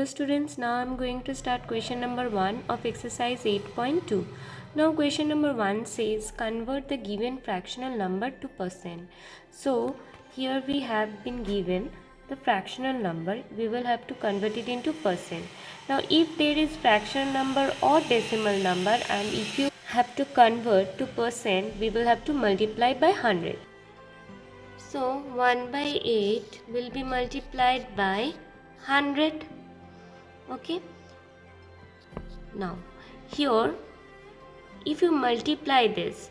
Hello students, now I am going to start question number 1 of exercise 8.2. Now question number 1 says convert the given fractional number to percent. So here we have been given the fractional number, we will have to convert it into percent. Now if there is fractional number or decimal number and if you have to convert to percent, we will have to multiply by 100. So 1 by 8 will be multiplied by 100. Okay, now here if you multiply this,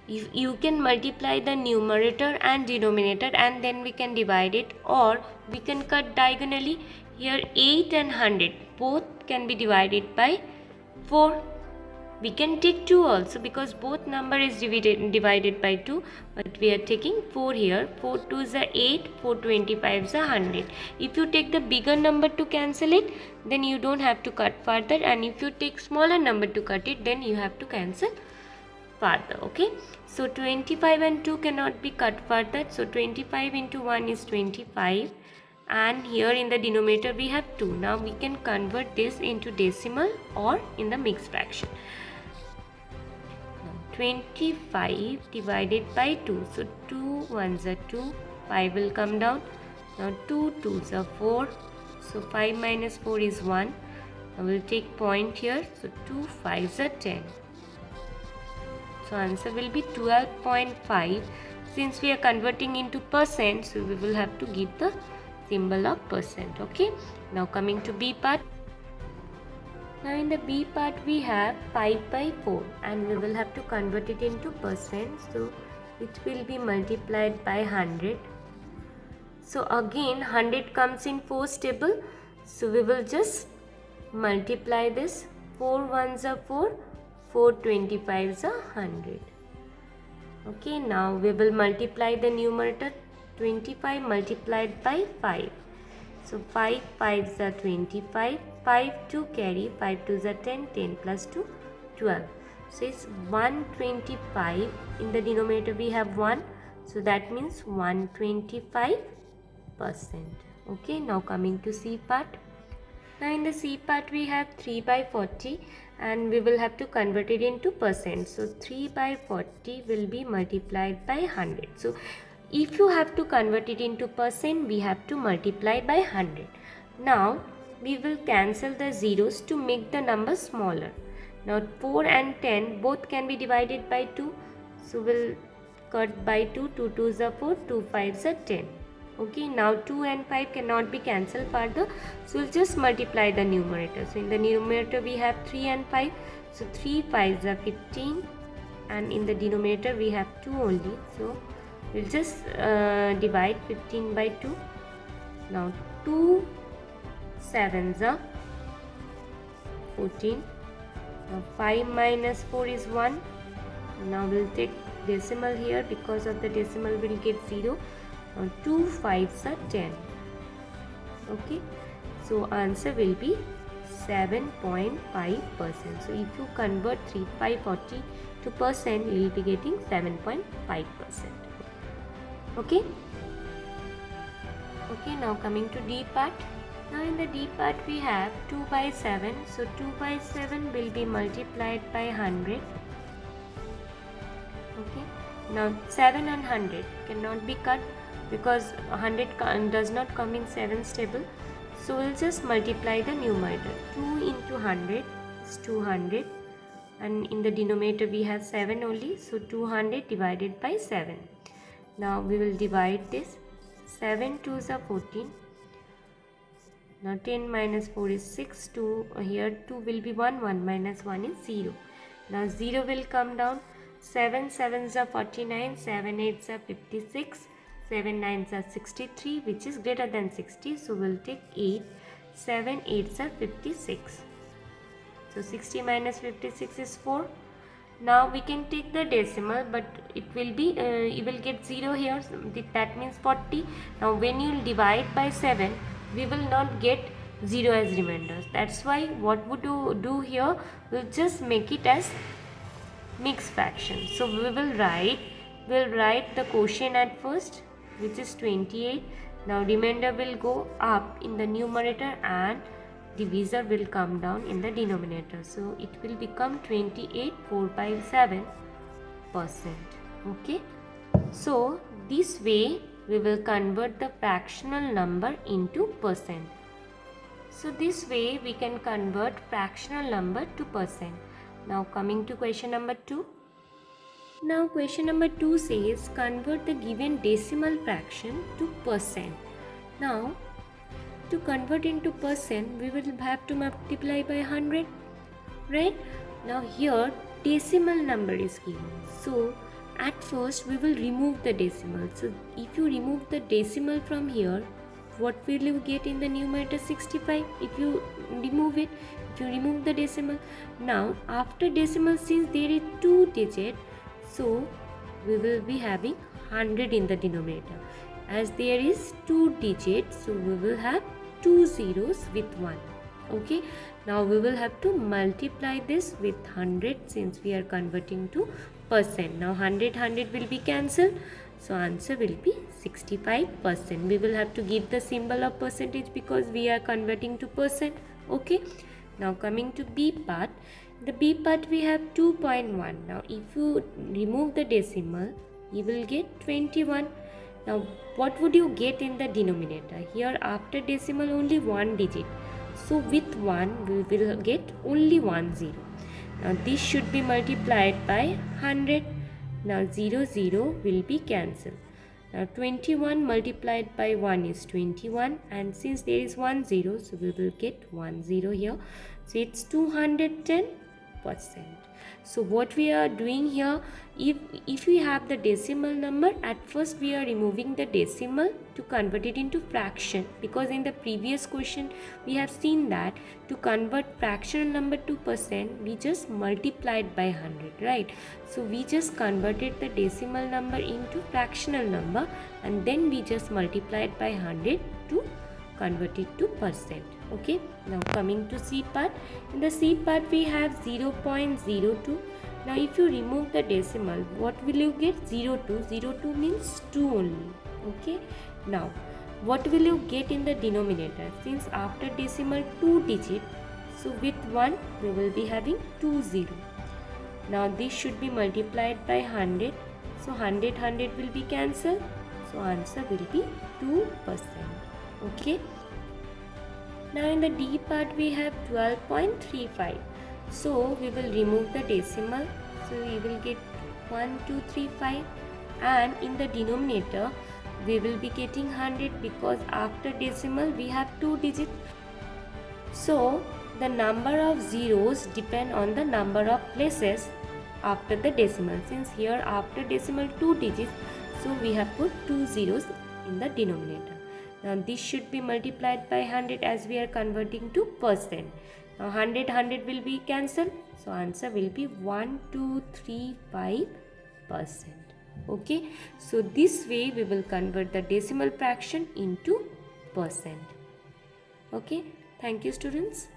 if you can multiply the numerator and denominator and then we can divide it, or we can cut diagonally. Here 8 and 100 both can be divided by 4. We can take 2 also because both number is divided by 2, but we are taking 4 here. 4 2 is 8, 4 25 is 100. If you take the bigger number to cancel it, then you don't have to cut further, and if you take smaller number to cut it, then you have to cancel further. Okay, so 25 and 2 cannot be cut further, so 25 into 1 is 25, and here in the denominator we have 2. Now we can convert this into decimal or in the mixed fraction. 25 divided by 2, so 2 1s are 2, 5 will come down. Now 2 2s are 4, so 5 minus 4 is 1. I will take point here, so 2 5s are 10. So answer will be 12.5. Since we are converting into percent, so we will have to give the symbol of percent. Okay, now coming to B part. Now in the B part we have 5 by 4 and we will have to convert it into percent, so it will be multiplied by 100. So again 100 comes in 4's table, so we will just multiply this. 4 1s are 4, 4 25s are 100. Okay, now we will multiply the numerator. 25 multiplied by 5. So 5 5s are 25, 5 2 carry, 5 2s are 10, 10 plus 2 12. So it's 125. In the denominator we have 1, so that means 125%. Okay, now coming to C part. Now in the C part we have 3 by 40 and we will have to convert it into percent. So 3 by 40 will be multiplied by 100. So if you have to convert it into percent, we have to multiply by 100. Now we will cancel the zeros to make the number smaller. Now 4 and 10 both can be divided by 2. So we'll cut by 2, 2 2s are 4, 2 5s are 10. Okay, now 2 and 5 cannot be cancelled further, so we'll just multiply the numerator. So in the numerator we have 3 and 5, so 3 5s are 15, and in the denominator we have 2 only, so we'll just divide 15 by 2. Now 2 7s are 14. Now 5 minus 4 is 1. Now we'll take decimal here, because of the decimal we'll get 0. Now 2 5s are 10. Okay, so answer will be 7.5%. So if you convert 3 5 40 to percent, you will be getting 7.5%. Okay. Okay, now coming to D part. Now in the D part we have 2 by 7. So 2 by 7 will be multiplied by 100. Okay. Now 7 and 100 cannot be cut because 100 does not come in 7's table. So we'll just multiply the numerator. 2 into 100 is 200, and in the denominator we have 7 only, so 200 divided by 7. Now we will divide this. 7 2s are 14. Now 10 minus 4 is 6. 2 here 2 will be 1. 1 minus 1 is 0. Now 0 will come down. 7 7s are 49. 7 8s are 56. 7 9s are 63, which is greater than 60. So we'll take 8. 7 8s are 56. So 60 minus 56 is 4. Now we can take the decimal, but it will be you will get 0 here, so that means 40. Now when you divide by 7, we will not get 0 as remainders. That's why what would you do here, we'll just make it as mixed fraction. So we'll write the quotient at first, which is 28. Now remainder will go up in the numerator and divisor will come down in the denominator. So it will become 28,457%. Okay. So this way we will convert the fractional number into percent. So this way we can convert fractional number to percent. Now coming to question number 2. Now question number 2 says convert the given decimal fraction to percent. Now to convert into percent we will have to multiply by 100, right? Now here decimal number is given. So at first we will remove the decimal. So if you remove the decimal from here, what will you get in the numerator? 65. If you remove it, if you remove the decimal. Now after decimal, since there is 2 digit, so we will be having 100 in the denominator. As there is 2 digits, so we will have 2 zeros with 1. Okay, now we will have to multiply this with 100 since we are converting to percent. Now 100 will be cancelled, so answer will be 65%. We will have to give the symbol of percentage because we are converting to percent. Okay, now coming to B part. The B part we have 2.1. Now if you remove the decimal, you will get 21. Now what would you get in the denominator? Here after decimal only 1 digit. So with 1 we will get only 1 0. Now this should be multiplied by 100. Now 0 will be cancelled. Now 21 multiplied by 1 is 21, and since there is 1 0, so we will get 1 0 here. So it's 210%. So what we are doing here, if we have the decimal number, at first we are removing the decimal to convert it into fraction, because in the previous question we have seen that to convert fractional number to percent we just multiplied by 100, right? So we just converted the decimal number into fractional number and then we just multiplied by 100 to convert it to percent. Okay, now coming to C part. In the C part we have 0.02. Now if you remove the decimal, what will you get? 02. 02 means 2 only. Okay, now what will you get in the denominator? Since after decimal 2 digit, so with 1 we will be having 2 0. Now this should be multiplied by 100. So 100 will be cancelled. So answer will be 2%. Okay. Now in the D part we have 12.35. So we will remove the decimal. So we will get 1235, and in the denominator we will be getting 100 because after decimal we have 2 digits. So the number of zeros depend on the number of places after the decimal. Since here after decimal 2 digits, so we have put 2 zeros in the denominator. Now this should be multiplied by 100 as we are converting to percent. Now 100 will be cancelled. So answer will be 1235%. Okay. So this way we will convert the decimal fraction into percent. Okay. Thank you, students.